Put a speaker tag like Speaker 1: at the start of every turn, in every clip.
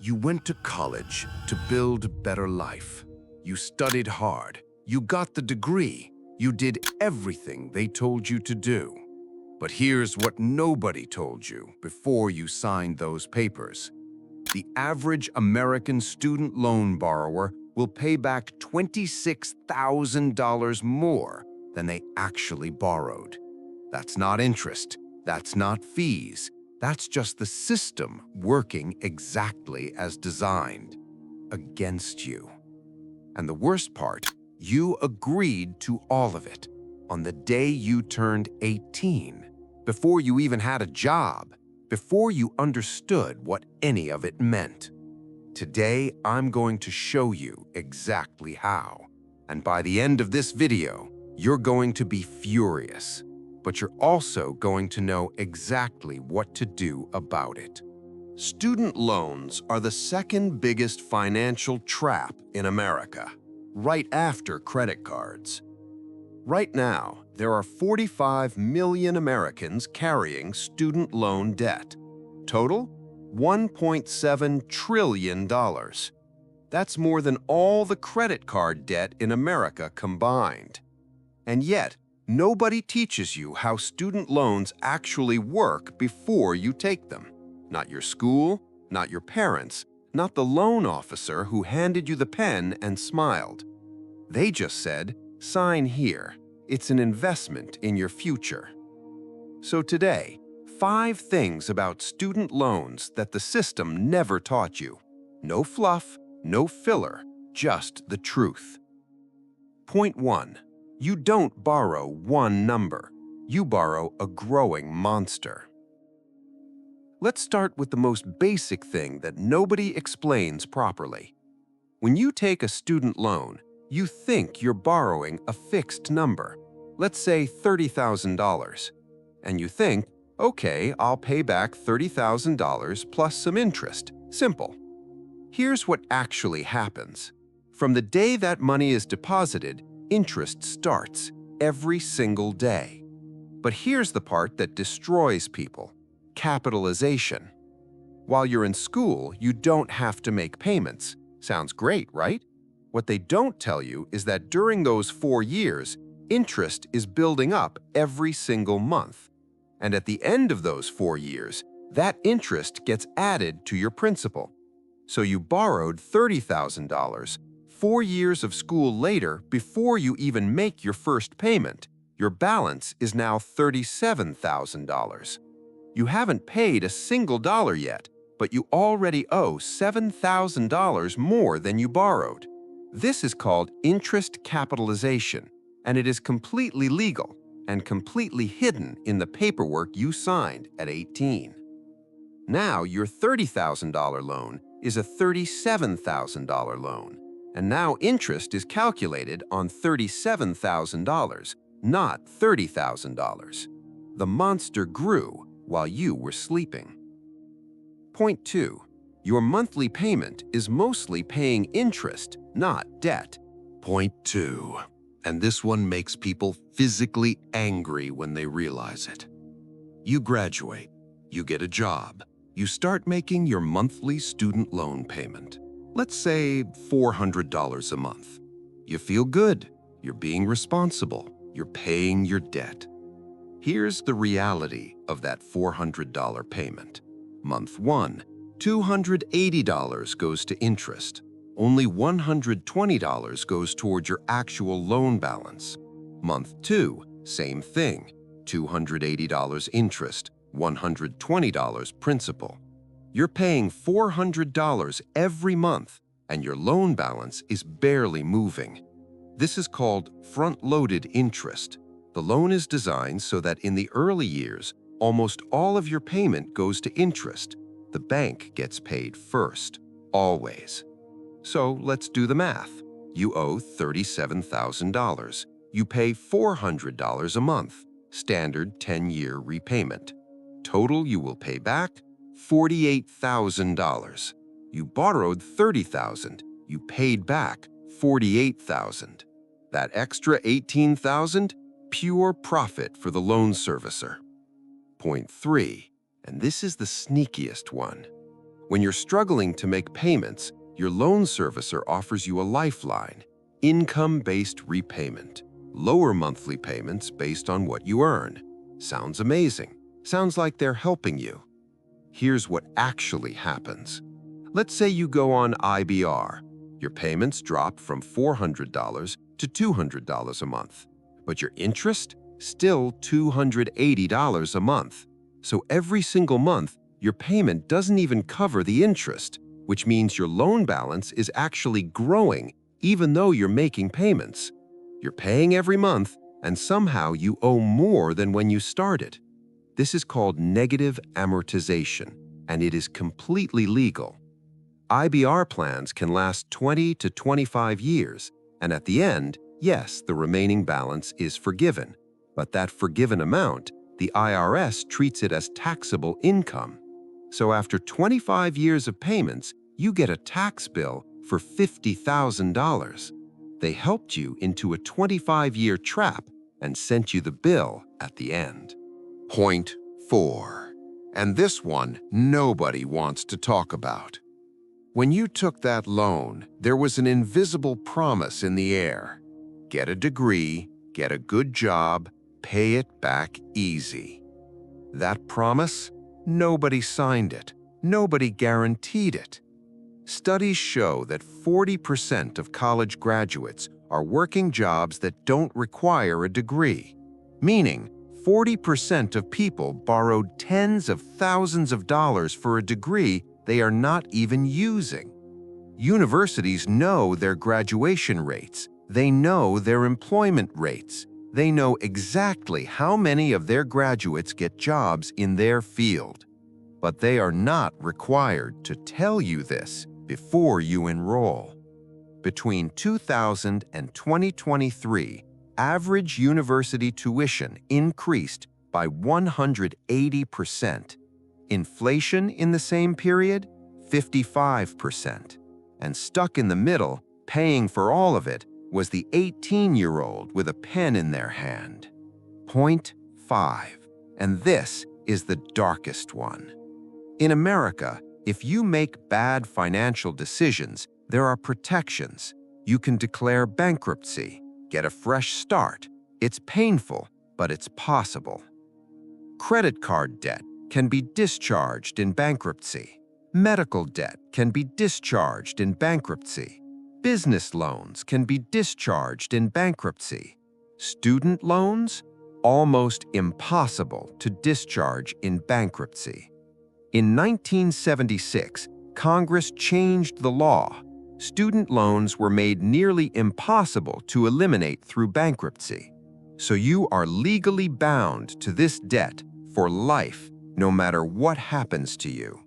Speaker 1: You went to college to build a better life. You studied hard. You got the degree. You did everything they told you to do. But here's what nobody told you before you signed those papers. The average American student loan borrower will pay back $26,000 more than they actually borrowed. That's not interest. That's not fees. That's just the system working exactly as designed, against you. And the worst part, you agreed to all of it on the day you turned 18, before you even had a job, before you understood what any of it meant. Today, I'm going to show you exactly how. And by the end of this video, you're going to be furious, but you're also going to know exactly what to do about it. Student loans are the second biggest financial trap in America, right after credit cards. Right now, there are 45 million Americans carrying student loan debt. Total? $1.7 trillion. That's more than all the credit card debt in America combined. And yet, nobody teaches you how student loans actually work before you take them. Not your school, not your parents, not the loan officer who handed you the pen and smiled. They just said, "Sign here. It's an investment in your future." So today, 5 things about student loans that the system never taught you. No fluff, no filler, just the truth. Point 1. You don't borrow one number. You borrow a growing monster. Let's start with the most basic thing that nobody explains properly. When you take a student loan, you think you're borrowing a fixed number, let's say $30,000, and you think, okay, I'll pay back $30,000 plus some interest. Simple. Here's what actually happens. From the day that money is deposited, interest starts every single day. But here's the part that destroys people: capitalization. While you're in school, you don't have to make payments. Sounds great, right? What they don't tell you is that during those 4 years, interest is building up every single month. And at the end of those 4 years, that interest gets added to your principal. So you borrowed $30,000. 4 years of school later, before you even make your first payment, your balance is now $37,000. You haven't paid a single dollar yet, but you already owe $7,000 more than you borrowed. This is called interest capitalization, and it is completely legal and completely hidden in the paperwork you signed at 18. Now your $30,000 loan is a $37,000 loan, and now interest is calculated on $37,000, not $30,000. The monster grew while you were sleeping. Point 2. Your monthly payment is mostly paying interest, not debt. Point 2. And this one makes people physically angry when they realize it. You graduate, you get a job, you start making your monthly student loan payment. Let's say $400 a month. You feel good, you're being responsible, you're paying your debt. Here's the reality of that $400 payment. Month 1, $280 goes to interest. Only $120 goes toward your actual loan balance. Month 2, same thing, $280 interest, $120 principal. You're paying $400 every month, and your loan balance is barely moving. This is called front-loaded interest. The loan is designed so that in the early years, almost all of your payment goes to interest. The bank gets paid first, always. So let's do the math. You owe $37,000. You pay $400 a month, standard 10-year repayment. Total you will pay back $48,000. You borrowed $30,000. You paid back $48,000. That extra $18,000, pure profit for the loan servicer. Point 3, and this is the sneakiest one. When you're struggling to make payments, your loan servicer offers you a lifeline: income-based repayment, lower monthly payments based on what you earn. Sounds amazing. Sounds like they're helping you. Here's what actually happens. Let's say you go on IBR. Your payments drop from $400 to $200 a month, but your interest still $280 a month. So every single month, your payment doesn't even cover the interest, which means your loan balance is actually growing even though you're making payments. You're paying every month, and somehow you owe more than when you started. This is called negative amortization, and it is completely legal. IBR plans can last 20 to 25 years, and at the end, yes, the remaining balance is forgiven. But that forgiven amount, the IRS treats it as taxable income. So after 25 years of payments, you get a tax bill for $50,000. They helped you into a 25-year trap and sent you the bill at the end. Point 4. And this one nobody wants to talk about. When you took that loan, there was an invisible promise in the air. Get a degree, get a good job, pay it back easy. That promise? Nobody signed it. Nobody guaranteed it. Studies show that 40% of college graduates are working jobs that don't require a degree, meaning 40% of people borrowed tens of thousands of dollars for a degree they are not even using. Universities know their graduation rates. They know their employment rates. They know exactly how many of their graduates get jobs in their field. But they are not required to tell you this before you enroll. Between 2000 and 2023, average university tuition increased by 180%. Inflation in the same period, 55%. And stuck in the middle, paying for all of it, was the 18-year-old with a pen in their hand. Point 5. And this is the darkest one. In America, if you make bad financial decisions, there are protections. You can declare bankruptcy, get a fresh start. It's painful, but it's possible. Credit card debt can be discharged in bankruptcy. Medical debt can be discharged in bankruptcy. Business loans can be discharged in bankruptcy. Student loans? Almost impossible to discharge in bankruptcy. In 1976, Congress changed the law. Student loans were made nearly impossible to eliminate through bankruptcy. So you are legally bound to this debt for life, no matter what happens to you.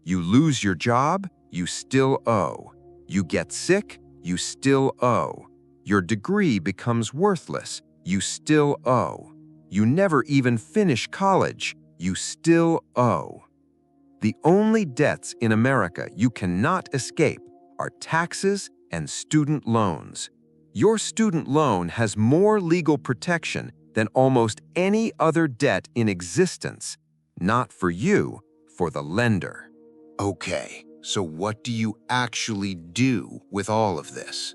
Speaker 1: You lose your job, you still owe. You get sick, you still owe. Your degree becomes worthless, you still owe. You never even finish college, you still owe. The only debts in America you cannot escape are taxes and student loans. Your student loan has more legal protection than almost any other debt in existence. Not for you, for the lender. Okay, so what do you actually do with all of this?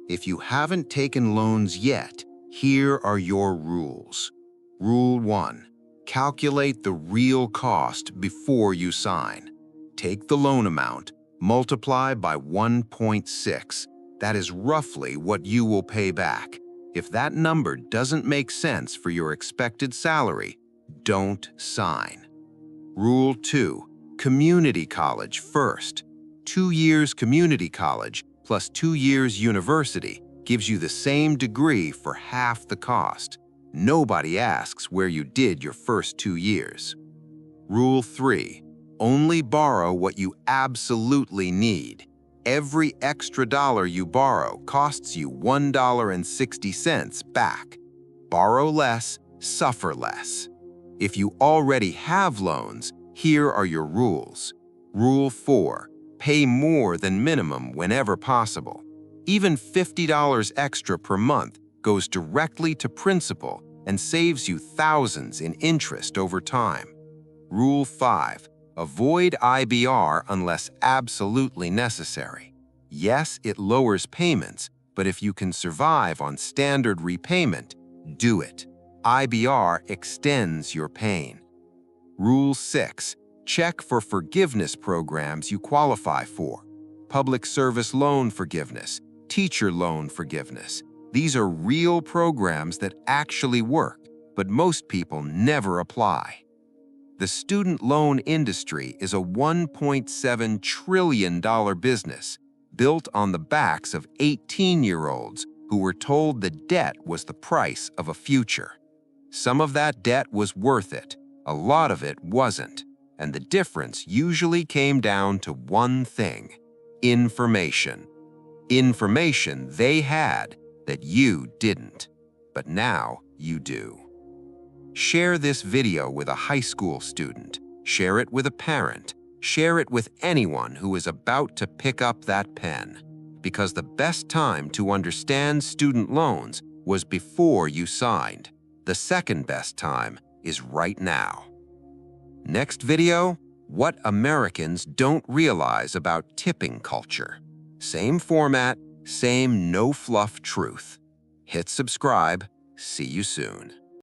Speaker 1: If you haven't taken loans yet, here are your rules. Rule 1. Calculate the real cost before you sign. Take the loan amount, multiply by 1.6. That is roughly what you will pay back. If that number doesn't make sense for your expected salary, don't sign. Rule 2. Community college first. 2 years community college plus 2 years university gives you the same degree for half the cost. Nobody asks where you did your first 2 years. Rule 3. Only borrow what you absolutely need. Every extra dollar you borrow costs you $1.60 back. Borrow less, suffer less. If you already have loans, here are your rules. Rule 4. Pay more than minimum whenever possible. Even $50 extra per month goes directly to principal and saves you thousands in interest over time. Rule 5. Avoid IBR unless absolutely necessary. Yes, it lowers payments, but if you can survive on standard repayment, do it. IBR extends your pain. Rule 6. Check for forgiveness programs you qualify for. Public service loan forgiveness, teacher loan forgiveness. These are real programs that actually work, but most people never apply. The student loan industry is a $1.7 trillion business built on the backs of 18-year-olds who were told the debt was the price of a future. Some of that debt was worth it, a lot of it wasn't, and the difference usually came down to one thing: information. Information they had that you didn't, but now you do. Share this video with a high school student, share it with a parent, share it with anyone who is about to pick up that pen, because the best time to understand student loans was before you signed. The second best time is right now. Next video, what Americans don't realize about tipping culture. Same format, same no-fluff truth. Hit subscribe. See you soon.